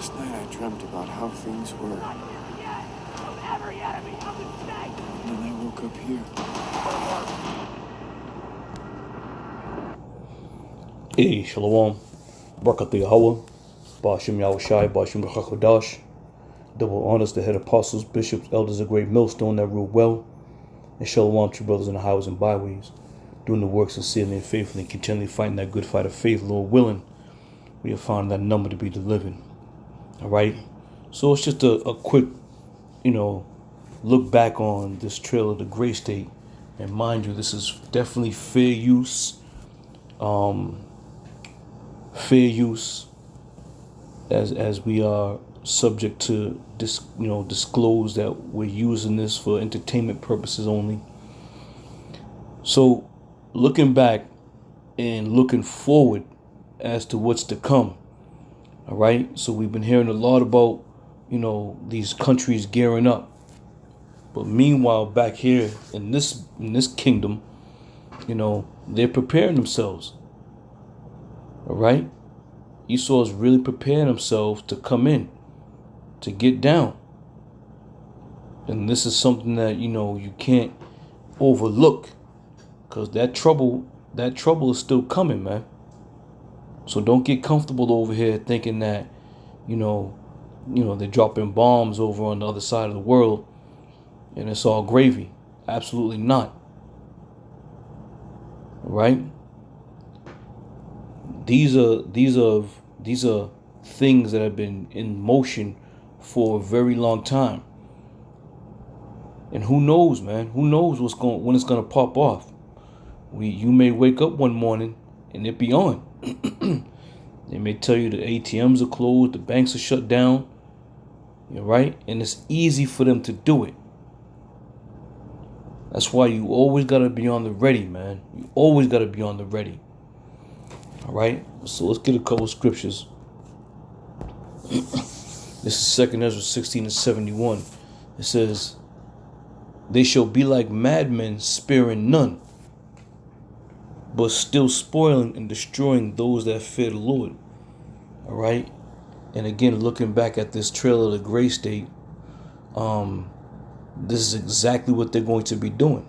Last night I dreamt about how things were. And then I woke up here. Hey, Shalom. Barakathu Yahweh. Bashim Yahushai. Bashim Rachakadash. Double honors to head apostles, bishops, elders, a great millstone that rule well. And Shalom to brothers in the highways and byways, doing the works sincerely and faithfully, and continually fighting that good fight of faith, Lord willing. We have found that number to be the living. Alright? So it's just a quick, look back on this trail of the gray state. And mind you, this is definitely fair use. Fair use as we are subject to disclose that we're using this for entertainment purposes only. So looking back and looking forward as to what's to come. All right. So we've been hearing a lot about, these countries gearing up. But meanwhile, back here in this kingdom, they're preparing themselves. All right. Esau's really preparing himself to come in, to get down. And this is something that, you can't overlook, because that trouble is still coming, man. So don't get comfortable over here thinking that, they're dropping bombs over on the other side of the world and it's all gravy. Absolutely not. Right? These are things that have been in motion for a very long time. And who knows, man? Who knows when it's gonna pop off? You may wake up one morning and it be on. They may tell you the ATMs are closed, the banks are shut down, right? And it's easy for them to do it. That's why you always gotta be on the ready, man. You always gotta be on the ready. All right. So let's get a couple scriptures. This is 2 Ezra 16:71. It says, "They shall be like madmen, sparing none, but still spoiling and destroying those that fear the Lord." All right. And again, looking back at this trail of the gray state, this is exactly what they're going to be doing.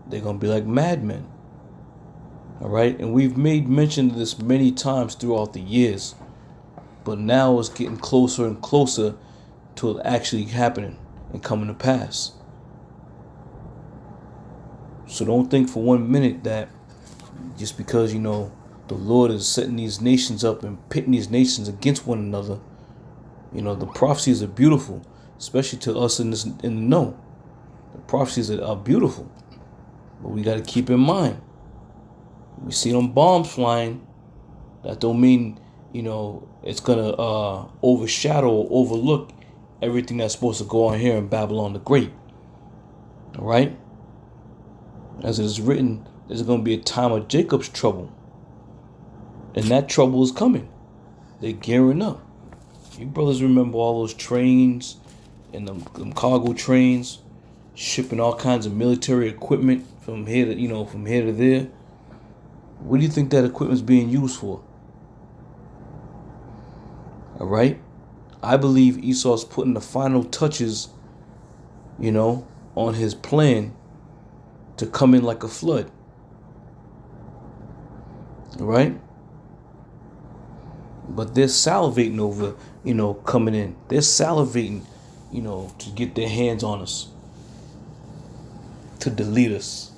They're going to be like madmen. All right. And we've made mention of this many times throughout the years. But now it's getting closer and closer to it actually happening and coming to pass. So don't think for 1 minute that just because, the Lord is setting these nations up and pitting these nations against one another, the prophecies are beautiful, especially to us in the know. The prophecies are beautiful. But we got to keep in mind, we see them bombs flying. That don't mean, it's going to overshadow or overlook everything that's supposed to go on here in Babylon the Great. All right? As it is written, there's going to be a time of Jacob's trouble. And that trouble is coming. They're gearing up. You brothers remember all those trains and them cargo trains shipping all kinds of military equipment from here to there. What do you think that equipment's being used for? All right? I believe Esau's putting the final touches, on his plan to come in like a flood. All right? But they're salivating over, coming in. They're salivating, to get their hands on us, to delete us.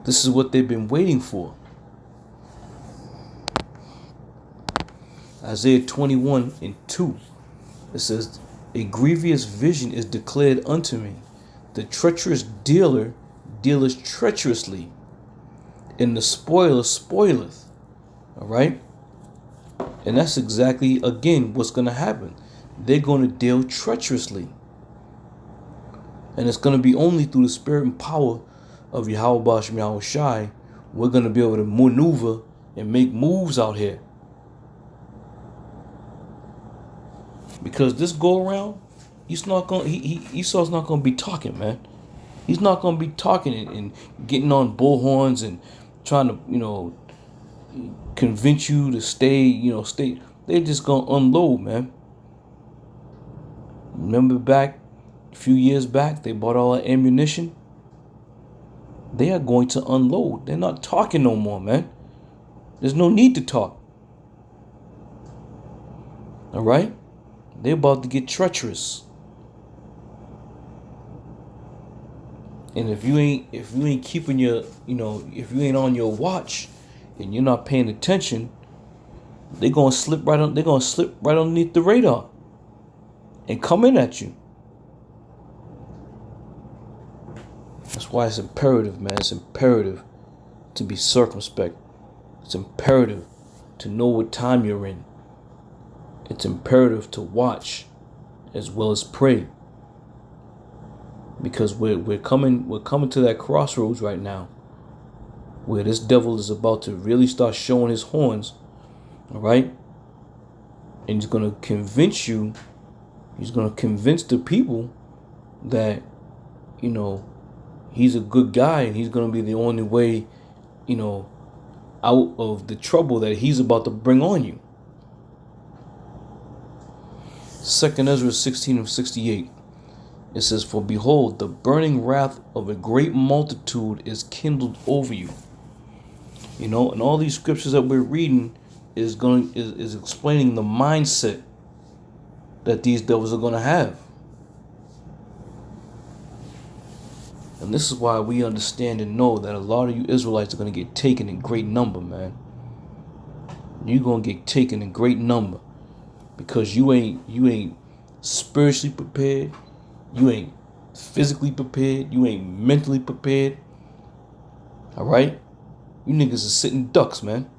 This is what they've been waiting for. Isaiah 21:2. It says, a grievous vision is declared unto me. The treacherous dealer dealeth treacherously, and the spoiler spoileth. All right? And that's exactly, again, what's going to happen. They're going to deal treacherously. And it's going to be only through the spirit and power of Yahweh Bashem Yahweh Shai we're going to be able to maneuver and make moves out here. Because this go around, Esau's not going to be talking, man. He's not going to be talking and getting on bullhorns and trying to, convince you to stay. They're just going to unload, man. Remember back a few years back, they bought all that ammunition. They are going to unload. They're not talking no more, man. There's no need to talk. All right? They're about to get treacherous. And if you ain't keeping your, if you ain't on your watch and you're not paying attention, they're gonna slip right underneath the radar and come in at you. That's why it's imperative, man. It's imperative to be circumspect. It's imperative to know what time you're in. It's imperative to watch as well as pray. Because we're coming to that crossroads right now where this devil is about to really start showing his horns. All right? And he's going to convince the people that, he's a good guy and he's going to be the only way, out of the trouble that he's about to bring on you. 2 Ezra 16:68. It says, for behold, the burning wrath of a great multitude is kindled over you. And all these scriptures that we're reading is explaining the mindset that these devils are going to have. And this is why we understand and know that a lot of you Israelites are going to get taken in great number, man. You're going to get taken in great number because you ain't spiritually prepared. You ain't physically prepared. You ain't mentally prepared. All right? You niggas are sitting ducks, man.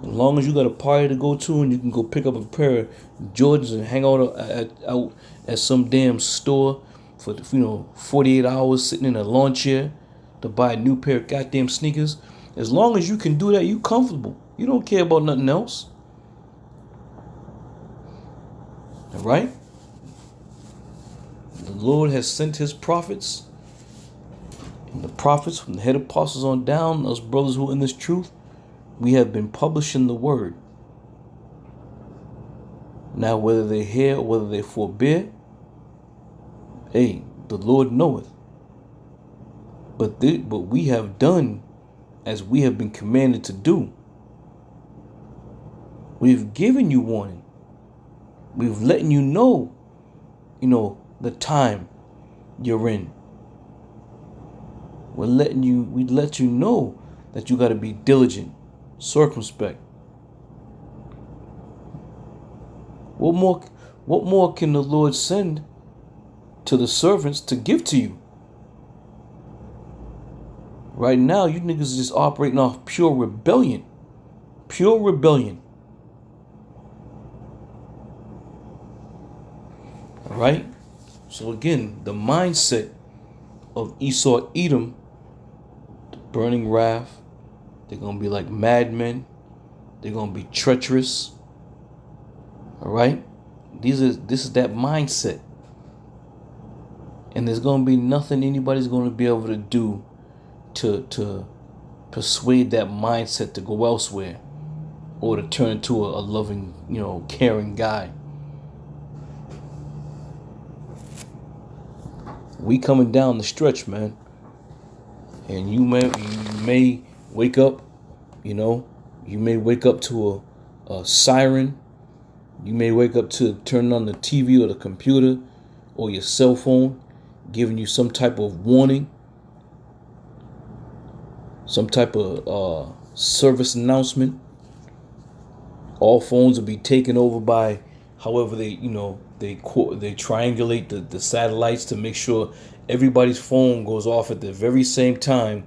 As long as you got a party to go to and you can go pick up a pair of Jordans and hang out at some damn store for 48 hours sitting in a lawn chair to buy a new pair of goddamn sneakers. As long as you can do that, you comfortable. You don't care about nothing else. All right? The Lord has sent his prophets, and the prophets from the head apostles on down, those brothers who are in this truth, we have been publishing the word. Now, whether they hear or whether they forbear, hey, the Lord knoweth. But we have done as we have been commanded to do. We've given you warning. We've letting you know, the time you're in. We let you know that you got to be diligent, circumspect. What more can the Lord send to the servants to give to you? Right now, you niggas just operating off pure rebellion. Pure rebellion. All right? So again, the mindset of Esau, Edom, the burning wrath, they're going to be like madmen. They're going to be treacherous. All right? This is that mindset. And there's going to be nothing anybody's going to be able to do to persuade that mindset to go elsewhere or to turn into a loving, caring guy. We coming down the stretch, man. And you may wake up, you may wake up to a siren. You may wake up to turning on the TV or the computer or your cell phone, giving you some type of warning, some type of service announcement. All phones will be taken over by however they triangulate the satellites to make sure everybody's phone goes off at the very same time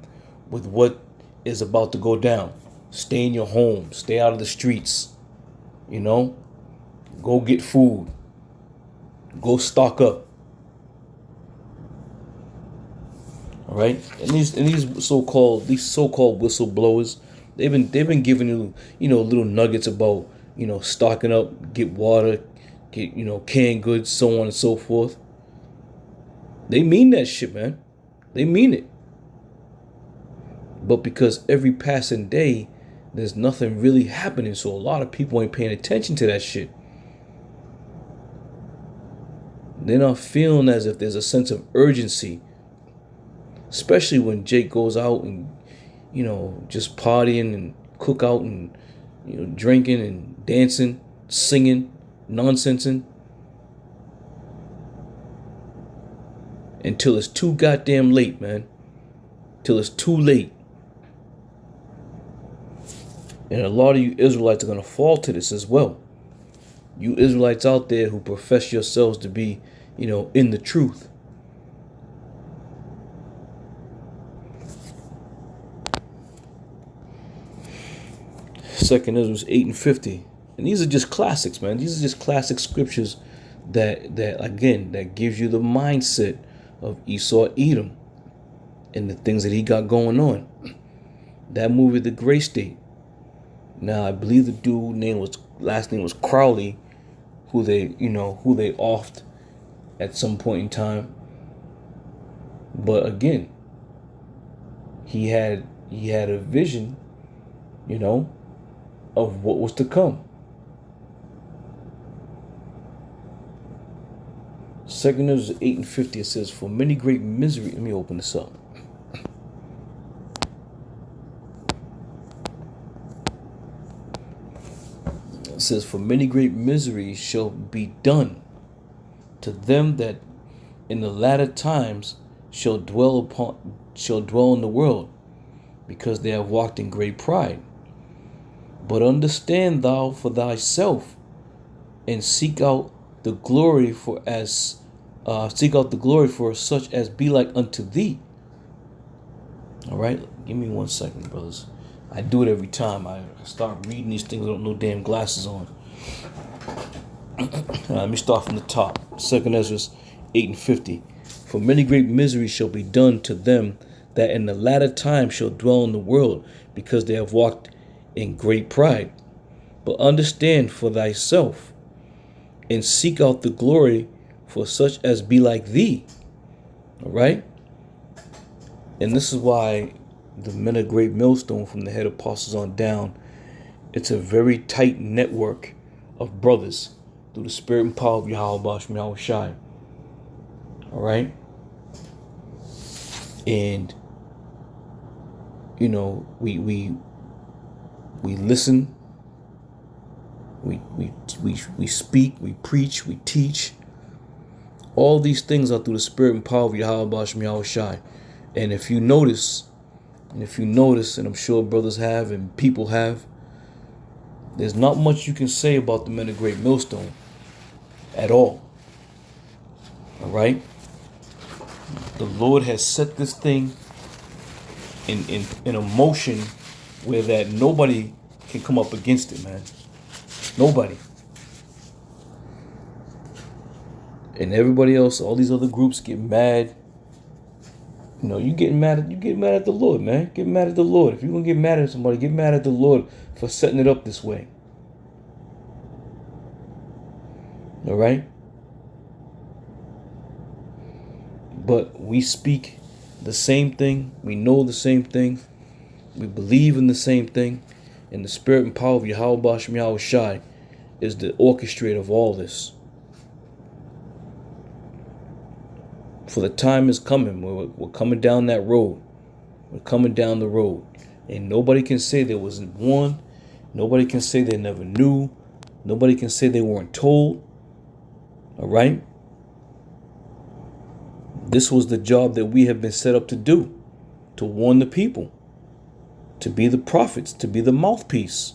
with what is about to go down. Stay in your home. Stay out of the streets. Go get food. Go stock up. All right, and these so-called whistleblowers, they've been giving you little nuggets about stocking up, get water, get canned goods, so on and so forth. They mean that shit, man. They mean it. But because every passing day, there's nothing really happening, so a lot of people ain't paying attention to that shit. They're not feeling as if there's a sense of urgency. Especially when Jake goes out and, just partying and cook out and, drinking and dancing, singing, nonsensing. Until it's too goddamn late, man. Till it's too late. And a lot of you Israelites are going to fall to this as well. You Israelites out there who profess yourselves to be, in the truth. Second Ezra 8:50. And these are just classics, man. These are just classic scriptures that gives you the mindset of Esau, Edom, and the things that he got going on. That movie, The Gray State. Now, I believe the dude last name was Crowley, who they offed at some point in time. But again, he had a vision, of what was to come. Second Ezra 8:50, it says, for many great misery. Let me open this up. It says, for many great miseries shall be done to them that in the latter times shall dwell in the world, because they have walked in great pride. But understand thou for thyself, and seek out the glory for such as be like unto thee. All right, give me 1 second, brothers. I do it every time I start reading these things without no damn glasses on. Let me start from the top. Second Ezra 8:50. For many great miseries shall be done to them that in the latter time shall dwell in the world, because they have walked in great pride. But understand for thyself, and seek out the glory for such as be like thee. All right? And this is why the Men of Great Millstone, from the head apostles on down, it's a very tight network of brothers through the spirit and power of Yahweh Shai. All right? And, we listen We speak, we preach, we teach. All these things are through the spirit and power of Yahweh Bashem Yahweh Shai. And if you notice, and I'm sure brothers have and people have, there's not much you can say about the men of Great Millstone at all. All right? The Lord has set this thing in a motion where that nobody can come up against it, man. Nobody. And everybody else, all these other groups get mad. You know, you get mad at the Lord, man. Get mad at the Lord. If you're gonna get mad at somebody, get mad at the Lord for setting it up this way. All right? But we speak the same thing. We know the same thing. We believe in the same thing. And the spirit and power of Yahweh Bashem Yahweh Shai is the orchestrator of all this. For the time is coming. We're coming down that road. We're coming down the road. And nobody can say there wasn't one. Nobody can say they never knew. Nobody can say they weren't told. All right? This was the job that we have been set up to do. To warn the people. To be the prophets. To be the mouthpiece.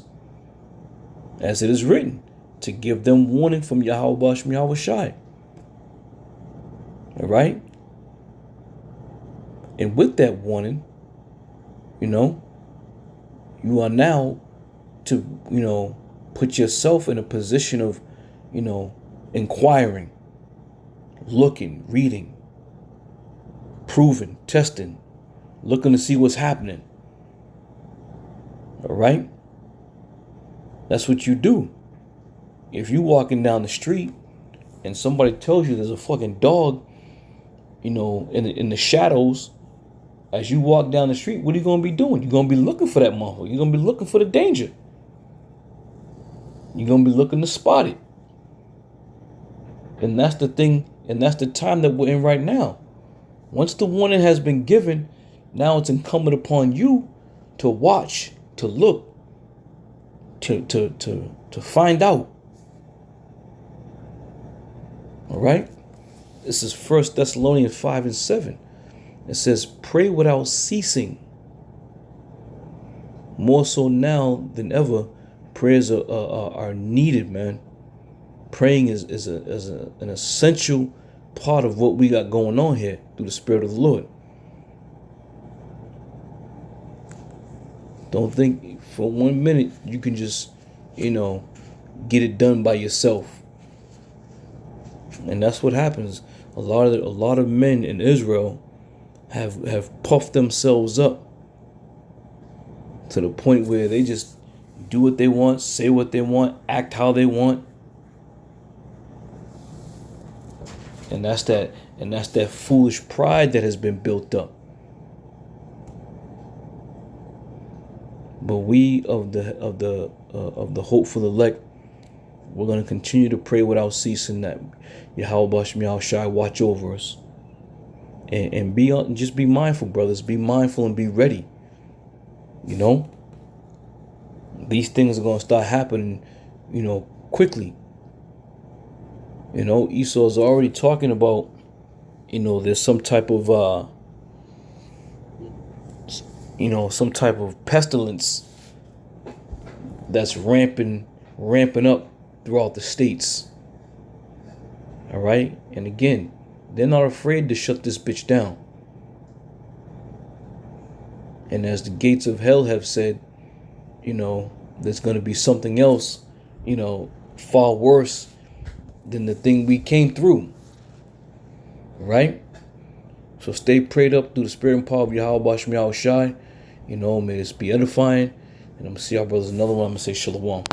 As it is written. To give them warning from Yahweh Bashem Yahweh Shai. All right? And with that warning, you are now to, put yourself in a position of, inquiring, looking, reading, proving, testing, looking to see what's happening. All right? That's what you do. If you walking down the street and somebody tells you there's a fucking dog, in the shadows, as you walk down the street, what are you going to be doing? You're going to be looking for that motherfucker. You're going to be looking for the danger. You're going to be looking to spot it. And that's the thing, and that's the time that we're in right now. Once the warning has been given, now it's incumbent upon you to watch, to look, to find out. All right? This is 1 Thessalonians 5:7. It says, pray without ceasing. More so now than ever, prayers are needed, man. Praying is an essential part of what we got going on here through the Spirit of the Lord. Don't think for 1 minute you can just, get it done by yourself. And that's what happens. A lot of men in Israel have puffed themselves up to the point where they just do what they want, say what they want, act how they want. And that's that foolish pride that has been built up. But we of the hopeful elect, we're going to continue to pray without ceasing that Yahweh Bashem Yahweh Shai watch over us. And just be mindful, brothers. Be mindful and be ready. These things are going to start happening, quickly. Esau's already talking about, there's some type of, some type of pestilence that's ramping up throughout the states. All right? And again, they're not afraid to shut this bitch down. And as the gates of hell have said, there's going to be something else, far worse than the thing we came through. Right? So stay prayed up through the spirit and power of Yahweh Bashem Yahweh Shai. May this be edifying. And I'm going to see our brothers another one. I'm going to say shalom.